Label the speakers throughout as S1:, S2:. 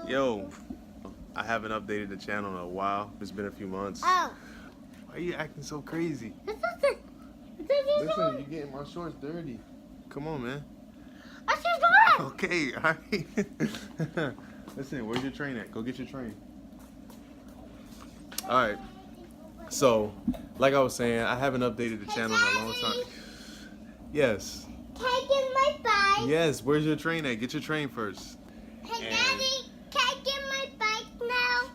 S1: Yo, I haven't updated the channel in a while. It's been a few months.
S2: Oh.
S1: Why are you acting so crazy?
S2: Listen,
S1: Listen, you're getting my shorts dirty. Come on, man.
S2: I should go.
S1: Okay, alright. Listen, where's your train at? Go get your train. Alright. So, like I was saying, I haven't updated the channel in a long time. Yes.
S2: Can I get my bike?
S1: Yes, where's your train at? Get your train first.
S2: Hey, Daddy, can I get my bike now?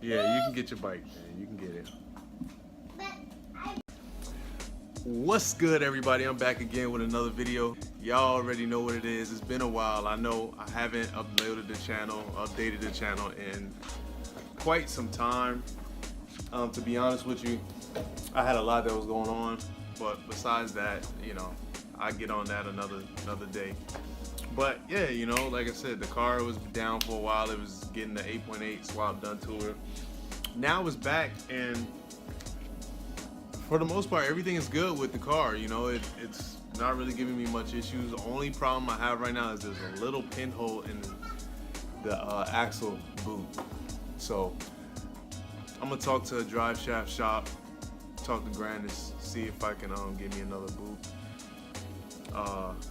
S1: Yeah, you can get your bike, man. You can get it.
S2: But
S1: What's good, everybody? I'm back again with another video. Y'all already know what it is. It's been a while. I know I haven't updated the channel in quite some time. To be honest with you, I had a lot that was going on, but besides that, you know, I get on that another day. But yeah, you know, like I said, the car was down for a while. It was getting the 8.8 swap done to it. Now it's back, and for the most part, everything is good with the car. You know, it's not really giving me much issues. The only problem I have right now is there's a little pinhole in the axle boot. So I'm gonna talk to a drive shaft shop, talk to Grandis, see if I can give me another boot.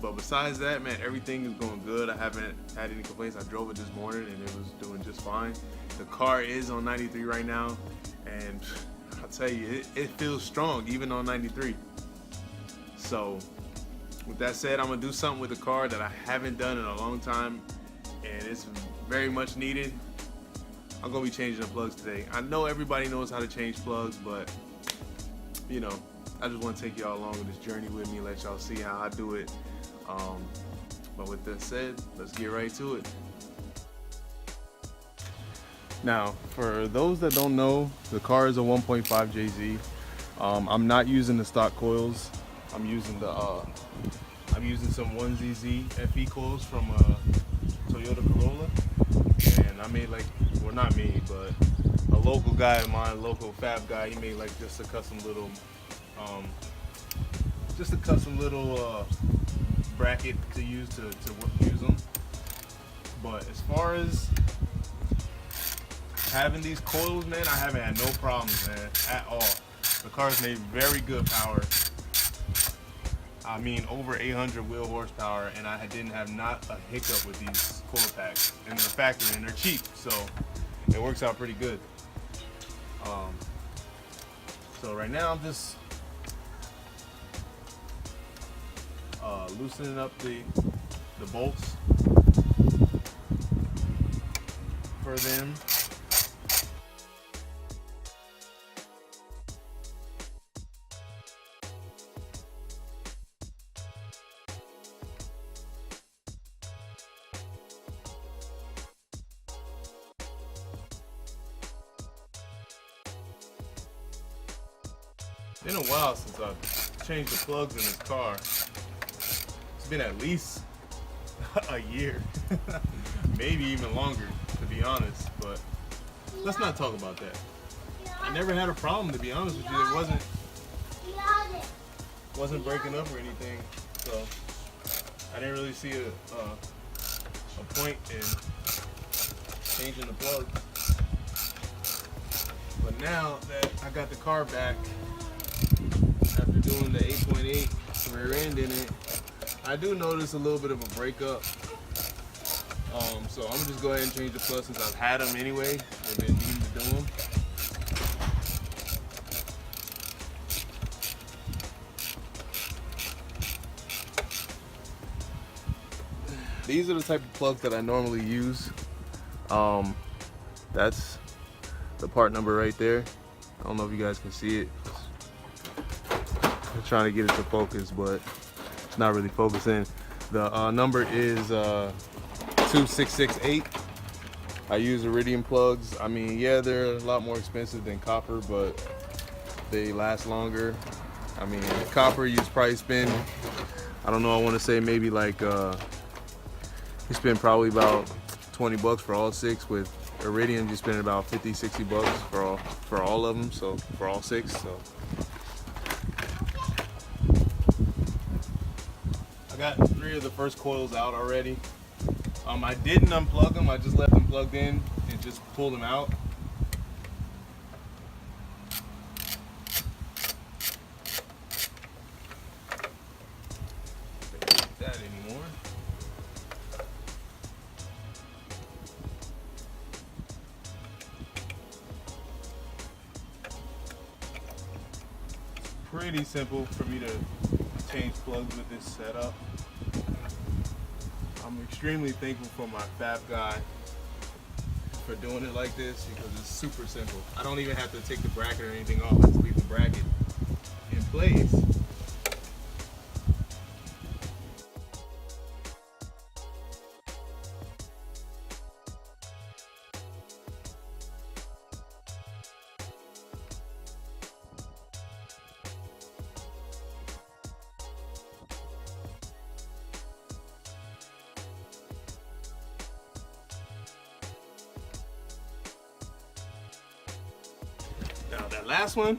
S1: But besides that, man, everything is going good. I haven't had any complaints. I drove it this morning and it was doing just fine. The car is on 93 right now, and I'll tell you, it feels strong even on 93. So with that said, I'm gonna do something with the car that I haven't done in a long time, and it's very much needed. I'm gonna be changing the plugs today. I know everybody knows how to change plugs, but you know, I just want to take y'all along with this journey with me, let y'all see how I do it. But with that said, let's get right to it. Now, for those that don't know, the car is a 1.5 JZ. I'm not using the stock coils. I'm using some 1ZZ FE coils from Toyota Corolla, and I made, like, well, not me, but a local guy of mine, local fab guy, he made like just a custom little bracket to use to use them. But as far as having these coils, man, I haven't had no problems, man, at all. The car's made very good power. I mean, over 800 wheel horsepower, and I didn't have not a hiccup with these coil packs. And they're factory and they're cheap, so it works out pretty good. So right now I'm just loosening up the bolts for them. It's been a while since I've changed the plugs in this car. It's been at least a year, maybe even longer, to be honest. But let's not talk about that. I never had a problem, to be honest with you. It wasn't breaking up or anything, so I didn't really see a point in changing the plug. But now that I got the car back, after doing the 8.8 rear end in it, I do notice a little bit of a breakup. So I'm gonna just go ahead and change the plug since I've had them anyway. I've been needing to do them. These are the type of plugs that I normally use. That's the part number right there. I don't know if you guys can see it. I'm trying to get it to focus, but it's not really focusing. The number is 2668. I use Iridium plugs. I mean, yeah, they're a lot more expensive than copper, but they last longer. I mean, copper, you probably spend, I don't know, I want to say maybe like, you spend probably about 20 bucks for all six with Iridium, just spending about 50-60 bucks for all of them, so for all 6. So I got 3 of the first coils out already. I didn't unplug them, I just left them plugged in and just pulled them out. Don't that anymore. Pretty simple for me to change plugs with this setup. I'm extremely thankful for my fab guy for doing it like this because it's super simple. I don't even have to take the bracket or anything off. I just leave the bracket in place. Now that last one,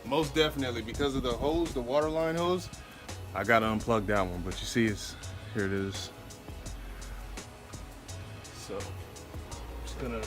S1: most definitely, because of the hose, the water line hose, I gotta unplug that one. But you see, here it is. So I'm just gonna.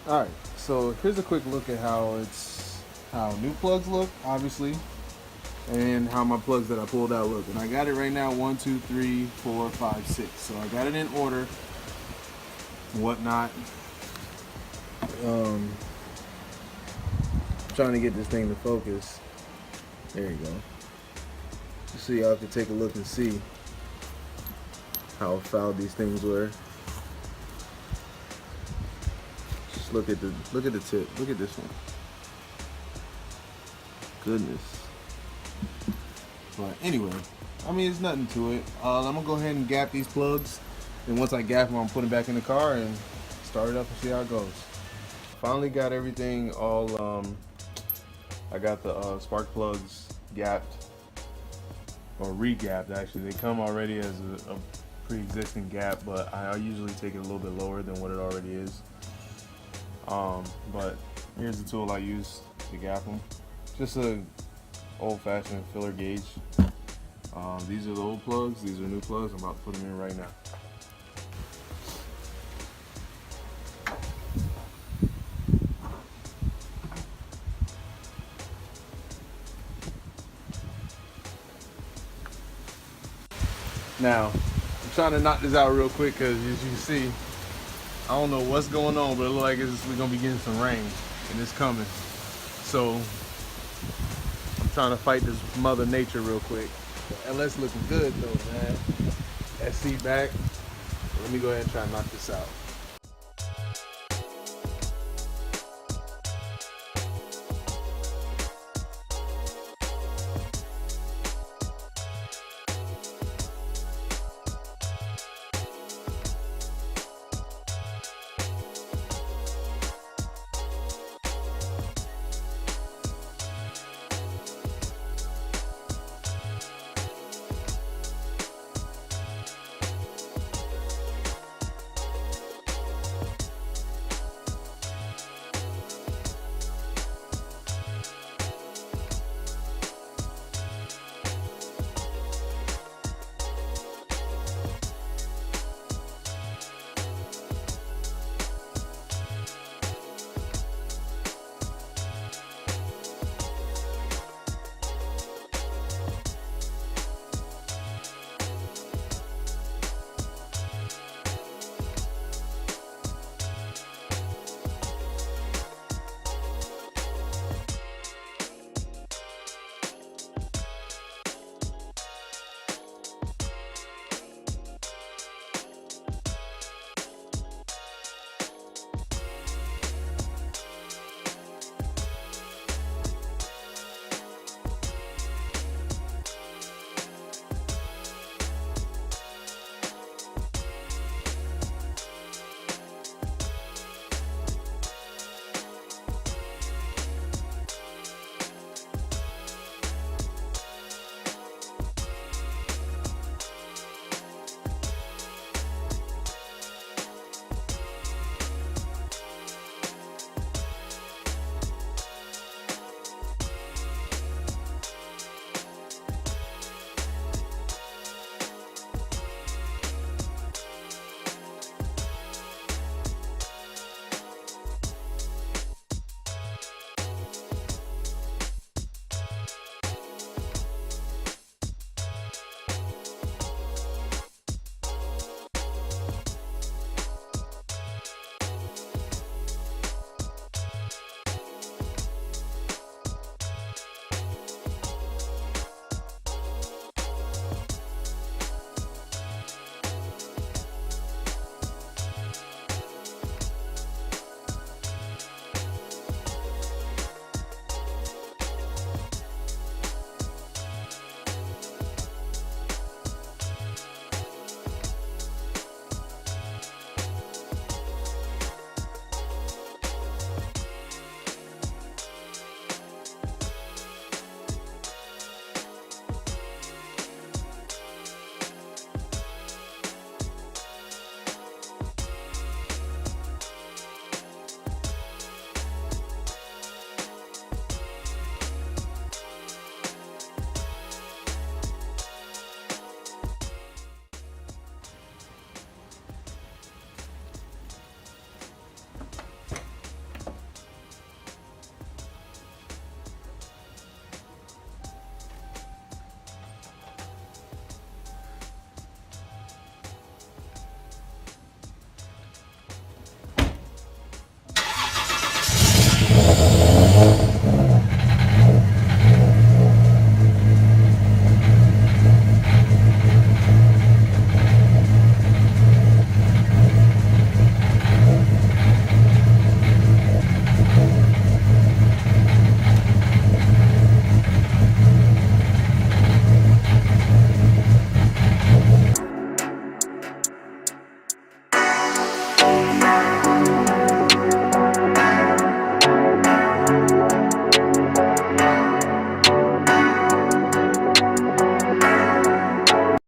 S1: All right, so here's a quick look at how new plugs look, obviously, and how my plugs that I pulled out look. And I got it right now, 1, 2, 3, 4, 5, 6. So I got it in order, whatnot. Trying to get this thing to focus. There you go. Just so y'all can take a look and see how foul these things were. Look at the tip. Look at this one. Goodness. But anyway, I mean, it's nothing to it. I'm gonna go ahead and gap these plugs, and once I gap them, I'm putting them back in the car and start it up and see how it goes. Finally got everything all. I got the spark plugs gapped or re-gapped. Actually, they come already as a pre-existing gap, but I usually take it a little bit lower than what it already is. But here's the tool I use to gap them. Just a old-fashioned filler gauge. These are the old plugs, these are new plugs. I'm about to put them in right now. Now, I'm trying to knock this out real quick because as you can see, I don't know what's going on, but it looks like we're gonna be getting some rain, and it's coming. So I'm trying to fight this Mother Nature real quick. LS looking good though, man. That seat back. Let me go ahead and try and knock this out.